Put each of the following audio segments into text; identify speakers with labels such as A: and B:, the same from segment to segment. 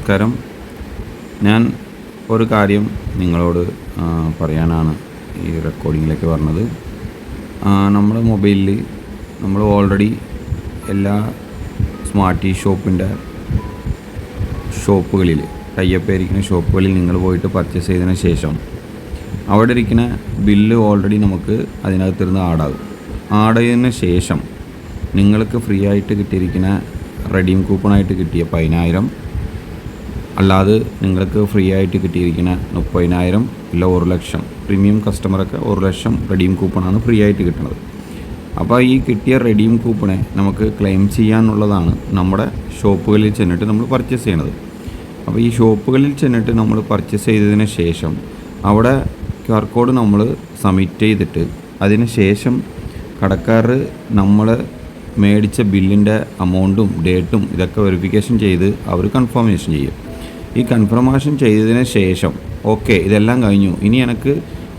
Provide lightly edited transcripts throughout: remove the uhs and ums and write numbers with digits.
A: നമസ്കാരം. ഞാൻ ഒരു കാര്യം നിങ്ങളോട് പറയാനാണ് ഈ റെക്കോർഡിങ്ങിലേക്ക് പറഞ്ഞത്. നമ്മുടെ മൊബൈലിൽ നമ്മൾ ഓൾറെഡി എല്ലാ സ്മാർട്ട് ഷോപ്പിൻ്റെ ഷോപ്പുകളിൽ ടൈപ്പ് ഇരിക്കുന്ന ഷോപ്പുകളിൽ നിങ്ങൾ പോയിട്ട് പർച്ചേസ് ചെയ്തതിന് ശേഷം അവിടെ ഇരിക്കുന്ന ബില്ല് ഓൾറെഡി നമുക്ക് അതിനകത്തിരുന്ന് ആഡ് ചെയ്തതിന് ശേഷം നിങ്ങൾക്ക് ഫ്രീ ആയിട്ട് കിട്ടിയിരിക്കുന്ന റെഡീം കൂപ്പണായിട്ട് കിട്ടിയ 10,000, അല്ലാതെ നിങ്ങൾക്ക് ഫ്രീ ആയിട്ട് കിട്ടിയിരിക്കുന്ന 30,000 ഇല്ല 1,00,000, പ്രീമിയം കസ്റ്റമറൊക്കെ 1,00,000 റെഡീം കൂപ്പണാണ് ഫ്രീ ആയിട്ട് കിട്ടുന്നത്. അപ്പോൾ ഈ കിട്ടിയ റെഡീം കൂപ്പണെ നമുക്ക് ക്ലെയിം ചെയ്യാനുള്ളതാണ് നമ്മുടെ ഷോപ്പുകളിൽ ചെന്നിട്ട് നമ്മൾ പർച്ചേസ് ചെയ്യണത്. അപ്പോൾ ഈ ഷോപ്പുകളിൽ ചെന്നിട്ട് നമ്മൾ പർച്ചേസ് ചെയ്തതിന് ശേഷം അവിടെ QR കോഡ് നമ്മൾ സബ്മിറ്റ് ചെയ്തിട്ട് അതിന് ശേഷം കടക്കാർ നമ്മൾ മേടിച്ച ബില്ലിൻ്റെ അമൗണ്ടും ഡേറ്റും ഇതൊക്കെ വെരിഫിക്കേഷൻ ചെയ്ത് അവർ കൺഫർമേഷൻ ചെയ്യും. ഈ കൺഫർമേഷൻ ചെയ്തതിന് ശേഷം ഓക്കെ ഇതെല്ലാം കഴിഞ്ഞു, ഇനി എനിക്ക്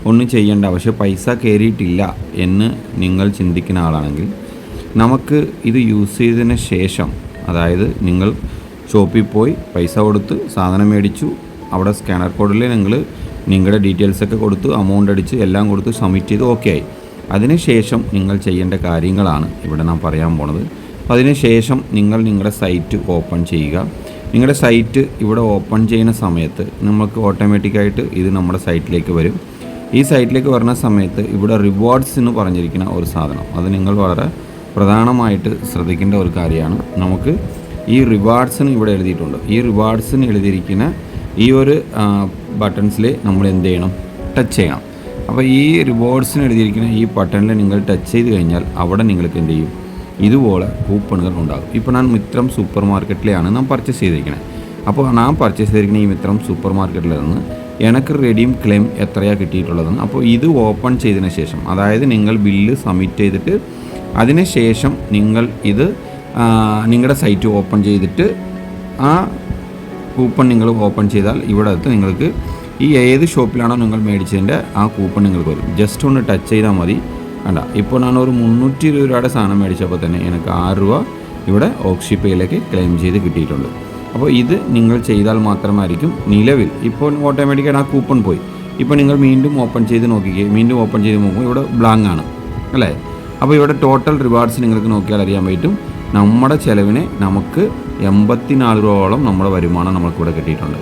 A: ഒന്നും ചെയ്യേണ്ട, പക്ഷേ പൈസ കയറിയിട്ടില്ല എന്ന് നിങ്ങൾ ചിന്തിക്കുന്ന ആളാണെങ്കിൽ നമുക്ക് ഇത് യൂസ് ചെയ്തതിന് ശേഷം, അതായത് നിങ്ങൾ ഷോപ്പിൽ പോയി പൈസ കൊടുത്ത് സാധനം മേടിച്ചു, അവിടെ സ്കാനർ കോഡിൽ നിങ്ങളുടെ ഡീറ്റെയിൽസൊക്കെ കൊടുത്ത് അമൗണ്ട് അടിച്ച് എല്ലാം കൊടുത്ത് സബ്മിറ്റ് ചെയ്ത് ഓക്കെ ആയി. അതിനുശേഷം നിങ്ങൾ ചെയ്യേണ്ട കാര്യങ്ങളാണ് ഇവിടെ നാം പറയാൻ പോണത്. അതിനുശേഷം നിങ്ങളുടെ സൈറ്റ് ഓപ്പൺ ചെയ്യുക. നിങ്ങളുടെ സൈറ്റ് ഇവിടെ ഓപ്പൺ ചെയ്യുന്ന സമയത്ത് നമുക്ക് ഓട്ടോമാറ്റിക്കായിട്ട് ഇത് നമ്മുടെ സൈറ്റിലേക്ക് വരും. ഈ സൈറ്റിലേക്ക് വരുന്ന സമയത്ത് ഇവിടെ റിവാർഡ്സ് എന്ന് പറഞ്ഞിരിക്കുന്ന ഒരു സാധനം, അത് നിങ്ങൾ വളരെ പ്രധാനമായിട്ട് ശ്രദ്ധിക്കേണ്ട ഒരു കാര്യമാണ്. നമുക്ക് ഈ റിവാർഡ്സിന് ഇവിടെ എഴുതിയിട്ടുണ്ട്. ഈ റിവാർഡ്സിന് എഴുതിയിരിക്കുന്ന ഈ ഒരു ബട്ടൺസിൽ നമ്മൾ എന്ത് ചെയ്യണം? ടച്ച് ചെയ്യണം. അപ്പോൾ ഈ റിവാർഡ്സിന് എഴുതിയിരിക്കുന്ന ഈ ബട്ടണിൽ നിങ്ങൾ ടച്ച് ചെയ്ത് കഴിഞ്ഞാൽ അവിടെ നിങ്ങൾക്ക് എന്ത് ചെയ്യും? ഇതുപോലെ കൂപ്പണുകൾ ഉണ്ടാകും. ഇപ്പോൾ ഞാൻ മിത്രം സൂപ്പർ മാർക്കറ്റിലാണ് നാം പർച്ചേസ് ചെയ്തിരിക്കുന്നത്. അപ്പോൾ ഞാൻ പർച്ചേസ് ചെയ്തിരിക്കുന്ന ഈ മിത്രം സൂപ്പർ മാർക്കറ്റിൽ നിന്ന് എനിക്ക് റെഡീം ക്ലെയിം എത്രയാണ് കിട്ടിയിട്ടുള്ളതെന്ന്, അപ്പോൾ ഇത് ഓപ്പൺ ചെയ്തതിന് ശേഷം, അതായത് നിങ്ങൾ ബില്ല് സബ്മിറ്റ് ചെയ്തിട്ട് അതിന് ശേഷം നിങ്ങൾ ഇത് നിങ്ങളുടെ സൈറ്റ് ഓപ്പൺ ചെയ്തിട്ട് ആ കൂപ്പൺ നിങ്ങൾ ഓപ്പൺ ചെയ്താൽ ഇവിടെ അടുത്ത് നിങ്ങൾക്ക് ഈ ഏത് ഷോപ്പിലാണോ നിങ്ങൾ മേടിച്ചതിൻ്റെ ആ കൂപ്പൺ നിങ്ങൾക്ക് വരും. ജസ്റ്റ് ഒന്ന് ടച്ച് ചെയ്താൽ മതി. വേണ്ട, ഇപ്പോൾ ഞാനൊരു 320 രൂപയുടെ സാധനം മേടിച്ചപ്പോൾ തന്നെ എനിക്ക് 6 രൂപ ഇവിടെ ഓക്സിപ്പേയിലേക്ക് ക്ലെയിം ചെയ്ത് കിട്ടിയിട്ടുണ്ട്. അപ്പോൾ ഇത് നിങ്ങൾ ചെയ്താൽ മാത്രമായിരിക്കും നിലവിൽ ഇപ്പോൾ ഓട്ടോമാറ്റിക്കായിട്ട് ആ കൂപ്പൺ പോയി. ഇപ്പോൾ നിങ്ങൾ വീണ്ടും ഓപ്പൺ ചെയ്ത് നോക്കിക്കുക, വീണ്ടും ഓപ്പൺ ചെയ്ത് നോക്കുമ്പോൾ ഇവിടെ ബ്ലാങ്ക് ആണ് അല്ലേ? അപ്പോൾ ഇവിടെ ടോട്ടൽ റിവാർഡ്സ് നിങ്ങൾക്ക് നോക്കിയാൽ അറിയാൻ പറ്റും. നമ്മുടെ ചിലവിന് നമുക്ക് 84 രൂപയോളം നമ്മുടെ വരുമാനം നമുക്കിവിടെ കിട്ടിയിട്ടുണ്ട്.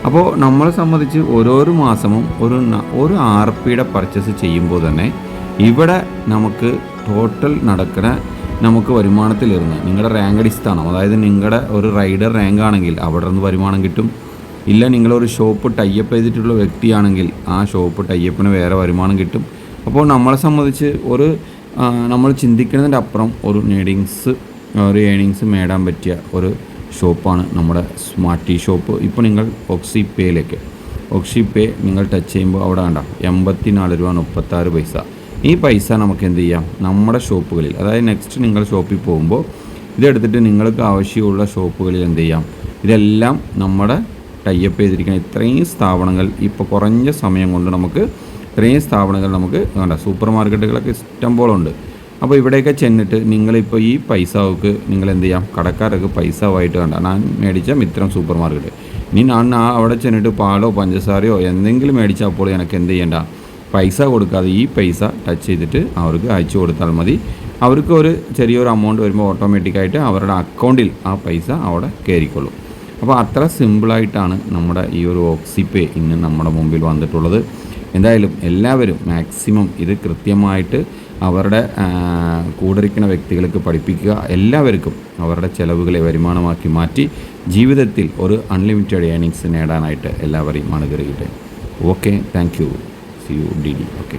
A: അപ്പോൾ നമ്മളെ സംബന്ധിച്ച് ഓരോ മാസവും ഒരു RPയുടെ പർച്ചേസ് ചെയ്യുമ്പോൾ തന്നെ ഇവിടെ നമുക്ക് ടോട്ടൽ നടക്കുന്ന നമുക്ക് വരുമാനത്തിലിരുന്ന് നിങ്ങളുടെ റാങ്ക് അടിസ്ഥാനം, അതായത് നിങ്ങളുടെ ഒരു റൈഡർ റാങ്ക് ആണെങ്കിൽ അവിടെ നിന്ന് വരുമാനം കിട്ടും. ഇല്ല നിങ്ങളൊരു ഷോപ്പ് ടൈപ്പ് ചെയ്തിട്ടുള്ള വ്യക്തിയാണെങ്കിൽ ആ ഷോപ്പ് ടൈപ്പിന് വേറെ വരുമാനം കിട്ടും. അപ്പോൾ നമ്മളെ സംബന്ധിച്ച് നമ്മൾ ചിന്തിക്കുന്നതിൻ്റെ അപ്പുറം ഒരു ഏണിങ്സ് നേടാൻ പറ്റിയ ഒരു ഷോപ്പാണ് നമ്മുടെ സ്മാർട്ട് ഷോപ്പ്. ഇപ്പോൾ നിങ്ങൾ ഓക്സിപ്പേ നിങ്ങൾ ടച്ച് ചെയ്യുമ്പോൾ അവിടെ വേണ്ട 84 രൂപ 36 പൈസ. ഈ പൈസ നമുക്ക് എന്ത് ചെയ്യാം? നമ്മുടെ ഷോപ്പുകളിൽ, അതായത് നെക്സ്റ്റ് നിങ്ങൾ ഷോപ്പിൽ പോകുമ്പോൾ ഇതെടുത്തിട്ട് നിങ്ങൾക്ക് ആവശ്യമുള്ള ഷോപ്പുകളിൽ എന്ത് ചെയ്യാം? ഇതെല്ലാം നമ്മുടെ ടൈപ്പ് ചെയ്തിരിക്കുന്ന ഇത്രയും സ്ഥാപനങ്ങൾ, ഇപ്പോൾ കുറഞ്ഞ സമയം കൊണ്ട് നമുക്ക് ഇത്രയും സ്ഥാപനങ്ങൾ നമുക്ക് വേണ്ട സൂപ്പർ മാർക്കറ്റുകളൊക്കെ ഇഷ്ടം പോലെ ഉണ്ട്. അപ്പോൾ ഇവിടെയൊക്കെ ചെന്നിട്ട് നിങ്ങളിപ്പോൾ ഈ പൈസക്ക് നിങ്ങൾ എന്ത് ചെയ്യാം? കടക്കാരൊക്കെ പൈസ ആയിട്ട് വേണ്ട, ഞാൻ മേടിച്ച മിത്രം സൂപ്പർ മാർക്കറ്റ്, ഇനി ഞാൻ അവിടെ ചെന്നിട്ട് പാലോ പഞ്ചസാരയോ എന്തെങ്കിലും മേടിച്ചാൽ അപ്പോൾ എനിക്ക് എന്ത് ചെയ്യേണ്ട? പൈസ കൊടുക്കാതെ ഈ പൈസ ടച്ച് ചെയ്തിട്ട് അവർക്ക് അയച്ചു കൊടുത്താൽ മതി. അവർക്ക് ഒരു ചെറിയൊരു എമൗണ്ട് വരുമ്പോൾ ഓട്ടോമാറ്റിക്കായിട്ട് അവരുടെ അക്കൗണ്ടിൽ ആ പൈസ അവിടെ കയറിക്കൊള്ളും. അപ്പോൾ അത്ര സിമ്പിളായിട്ടാണ് നമ്മുടെ ഈ ഒരു ഓക്സിപ്പേ ഇന്ന് നമ്മുടെ മുമ്പിൽ വന്നിട്ടുള്ളത്. എന്തായാലും എല്ലാവരും മാക്സിമം ഇത് കൃത്യമായിട്ട് അവരുടെ കൂടിരിക്കുന്ന വ്യക്തികൾക്ക് പഠിപ്പിക്കുക. എല്ലാവർക്കും അവരുടെ ചിലവുകളെ വരുമാനമാക്കി മാറ്റി ജീവിതത്തിൽ ഒരു അൺലിമിറ്റഡ് ഏണിങ്സ് നേടാനായിട്ട് എല്ലാവരെയും അനുഗ്രഹിക്കട്ടെ. Okay, thank you. See you DD. Okay.